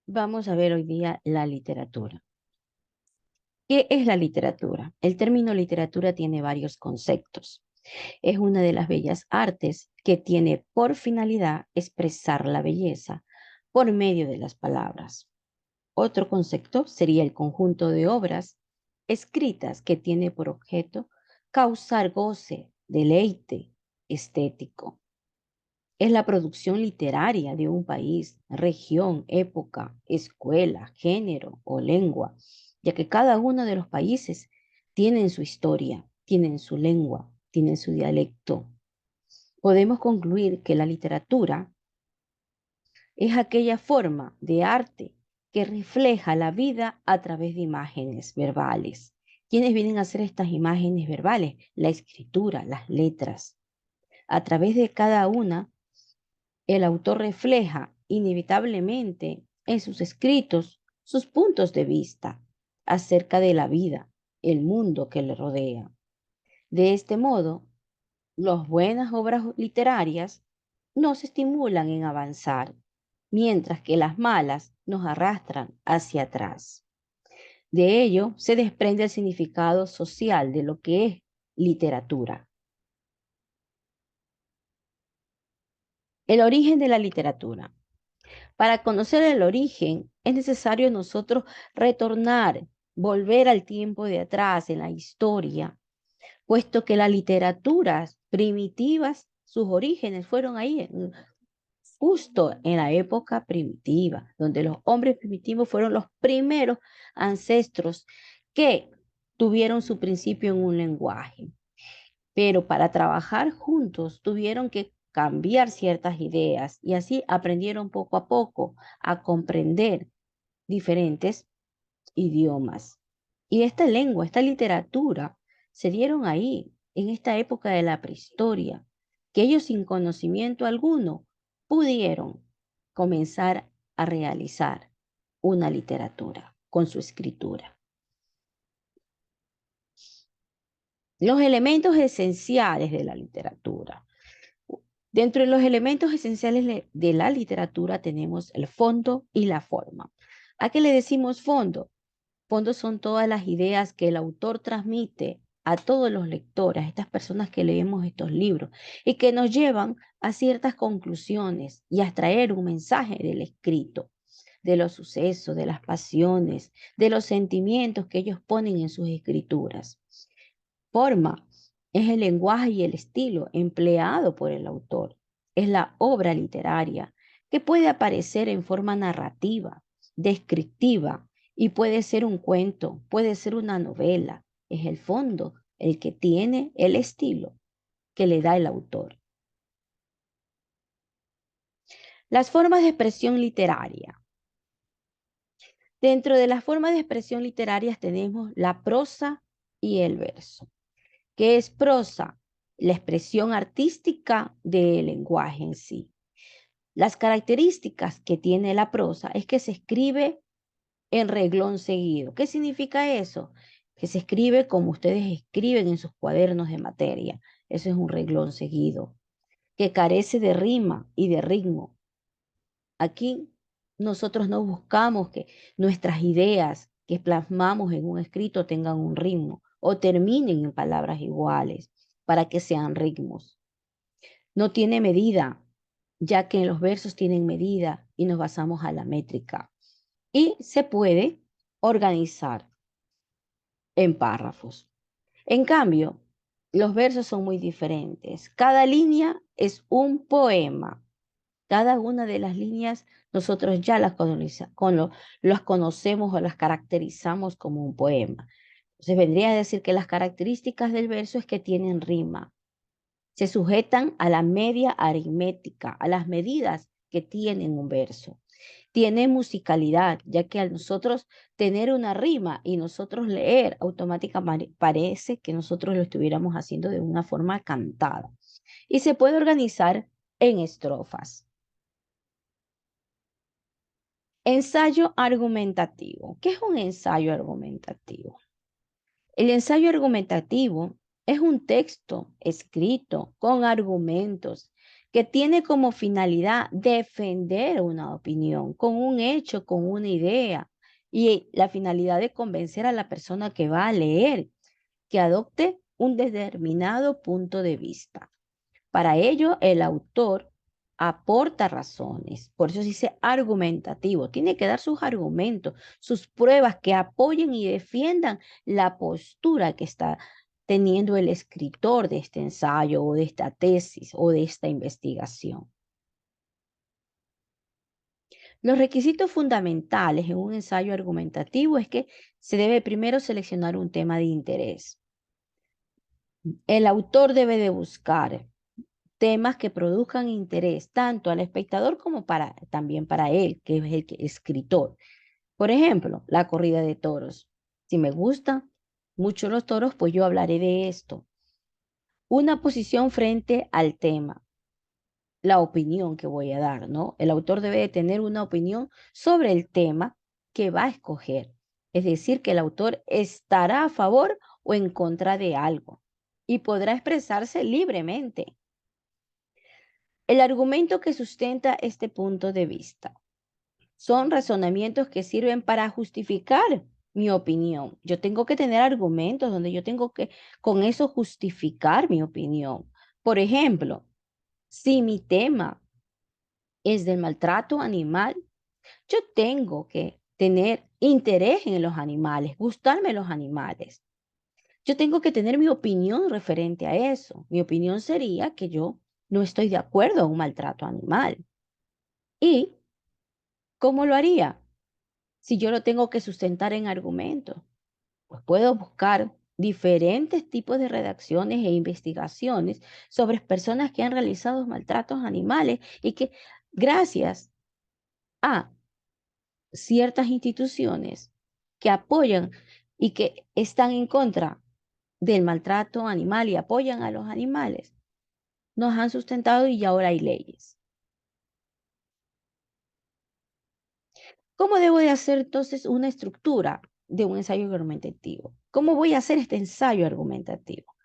Vamos a ver hoy día la literatura. ¿Qué es la literatura? El término literatura tiene varios conceptos. Es una de las bellas artes que tiene por finalidad expresar la belleza por medio de las palabras. Otro concepto sería el conjunto de obras escritas que tiene por objeto causar goce, deleite estético. Es la producción literaria de un país, región, época, escuela, género o lengua, ya que cada uno de los países tienen su historia, tienen su lengua, tienen su dialecto. Podemos concluir que la literatura es aquella forma de arte que refleja la vida a través de imágenes verbales. ¿Quiénes vienen a hacer estas imágenes verbales? La escritura, las letras. A través de cada una el autor refleja inevitablemente en sus escritos sus puntos de vista acerca de la vida, el mundo que le rodea. De este modo, las buenas obras literarias nos estimulan en avanzar, mientras que las malas nos arrastran hacia atrás. De ello se desprende el significado social de lo que es literatura. El origen de la literatura. Para conocer el origen, es necesario nosotros retornar, volver al tiempo de atrás en la historia, puesto que las literaturas primitivas, sus orígenes fueron ahí, justo en la época primitiva, donde los hombres primitivos fueron los primeros ancestros que tuvieron su principio en un lenguaje. Pero para trabajar juntos tuvieron que cambiar ciertas ideas y así aprendieron poco a poco a comprender diferentes idiomas. Y esta lengua, esta literatura, se dieron ahí, en esta época de la prehistoria, que ellos sin conocimiento alguno pudieron comenzar a realizar una literatura con su escritura. Los elementos esenciales de la literatura. Dentro de los elementos esenciales de la literatura tenemos el fondo y la forma. ¿A qué le decimos fondo? Fondo son todas las ideas que el autor transmite a todos los lectores, a estas personas que leemos estos libros, y que nos llevan a ciertas conclusiones y a extraer un mensaje del escrito, de los sucesos, de las pasiones, de los sentimientos que ellos ponen en sus escrituras. Forma es el lenguaje y el estilo empleado por el autor. Es la obra literaria que puede aparecer en forma narrativa, descriptiva, y puede ser un cuento, puede ser una novela. Es el fondo el que tiene el estilo que le da el autor. Las formas de expresión literaria. Dentro de las formas de expresión literarias tenemos la prosa y el verso. ¿Qué es prosa? La expresión artística del lenguaje en sí. Las características que tiene la prosa es que se escribe en reglón seguido. ¿Qué significa eso? Que se escribe como ustedes escriben en sus cuadernos de materia. Eso es un reglón seguido, que carece de rima y de ritmo. Aquí nosotros no buscamos que nuestras ideas que plasmamos en un escrito tengan un ritmo o terminen en palabras iguales para que sean ritmos. No tiene medida, ya que en los versos tienen medida y nos basamos a la métrica. Y se puede organizar en párrafos. En cambio, los versos son muy diferentes. Cada línea es un poema. Cada una de las líneas nosotros ya las conocemos o las caracterizamos como un poema. Entonces vendría a decir que las características del verso es que tienen rima. Se sujetan a la media aritmética, a las medidas que tienen un verso. Tiene musicalidad, ya que al nosotros tener una rima y nosotros leer, automáticamente parece que nosotros lo estuviéramos haciendo de una forma cantada. Y se puede organizar en estrofas. Ensayo argumentativo. ¿Qué es un ensayo argumentativo? El ensayo argumentativo es un texto escrito con argumentos que tiene como finalidad defender una opinión, con un hecho, con una idea, y la finalidad de convencer a la persona que va a leer que adopte un determinado punto de vista. Para ello, el autor aporta razones, por eso se dice argumentativo, tiene que dar sus argumentos, sus pruebas que apoyen y defiendan la postura que está teniendo el escritor de este ensayo o de esta tesis o de esta investigación. Los requisitos fundamentales en un ensayo argumentativo es que se debe primero seleccionar un tema de interés. El autor debe de buscar temas que produzcan interés tanto al espectador como también para él, que es el escritor. Por ejemplo, la corrida de toros. Si me gustan mucho los toros, pues yo hablaré de esto. Una posición frente al tema, la opinión que voy a dar, ¿no? El autor debe de tener una opinión sobre el tema que va a escoger. Es decir, que el autor estará a favor o en contra de algo y podrá expresarse libremente. El argumento que sustenta este punto de vista son razonamientos que sirven para justificar mi opinión. Yo tengo que tener argumentos donde yo tengo que con eso justificar mi opinión. Por ejemplo, si mi tema es del maltrato animal, yo tengo que tener interés en los animales, gustarme los animales. Yo tengo que tener mi opinión referente a eso. Mi opinión sería que yo no estoy de acuerdo a un maltrato animal. ¿Y cómo lo haría? Si yo lo tengo que sustentar en argumentos, pues puedo buscar diferentes tipos de redacciones e investigaciones sobre personas que han realizado maltratos animales y que gracias a ciertas instituciones que apoyan y que están en contra del maltrato animal y apoyan a los animales, nos han sustentado y ahora hay leyes. ¿Cómo debo de hacer entonces una estructura de un ensayo argumentativo? ¿Cómo voy a hacer este ensayo argumentativo?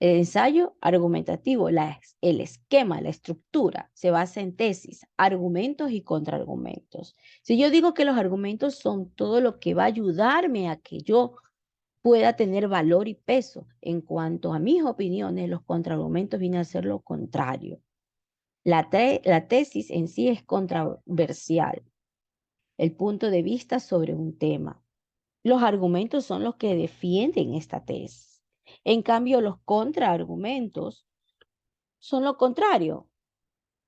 El ensayo argumentativo, el esquema, la estructura, se basa en tesis, argumentos y contraargumentos. Si yo digo que los argumentos son todo lo que va a ayudarme a que yo pueda tener valor y peso en cuanto a mis opiniones, los contraargumentos vienen a ser lo contrario. La tesis en sí es controversial, el punto de vista sobre un tema. Los argumentos son los que defienden esta tesis. En cambio, los contraargumentos son lo contrario,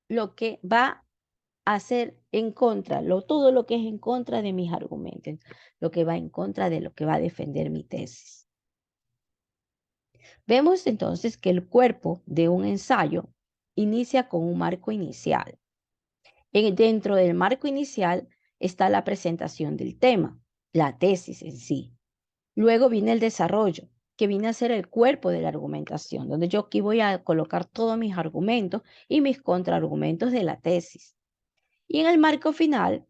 lo que va a hacer en contra, todo lo que es en contra de mis argumentos, lo que va en contra de lo que va a defender mi tesis. Vemos entonces que el cuerpo de un ensayo inicia con un marco inicial. Dentro del marco inicial está la presentación del tema, la tesis en sí. Luego viene el desarrollo, que viene a ser el cuerpo de la argumentación, donde yo aquí voy a colocar todos mis argumentos y mis contraargumentos de la tesis. Y en el marco final,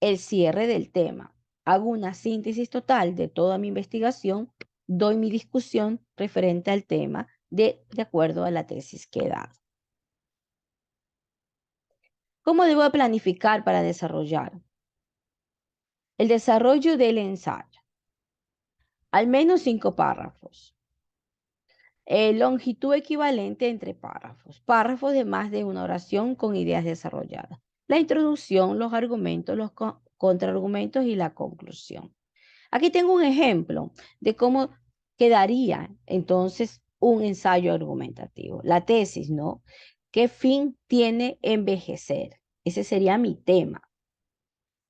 el cierre del tema. Hago una síntesis total de toda mi investigación, doy mi discusión referente al tema de acuerdo a la tesis que he dado. ¿Cómo debo planificar para desarrollar? El desarrollo del ensayo. Al menos 5 párrafos. Longitud equivalente entre párrafos. Párrafos de más de una oración con ideas desarrolladas. La introducción, los argumentos, los contraargumentos y la conclusión. Aquí tengo un ejemplo de cómo quedaría entonces un ensayo argumentativo. La tesis, ¿no? ¿Qué fin tiene envejecer? Ese sería mi tema.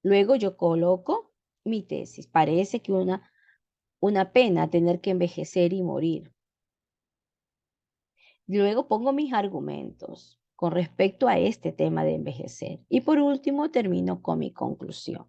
Luego yo coloco mi tesis. Parece que una pena tener que envejecer y morir. Luego pongo mis argumentos con respecto a este tema de envejecer. Y por último termino con mi conclusión.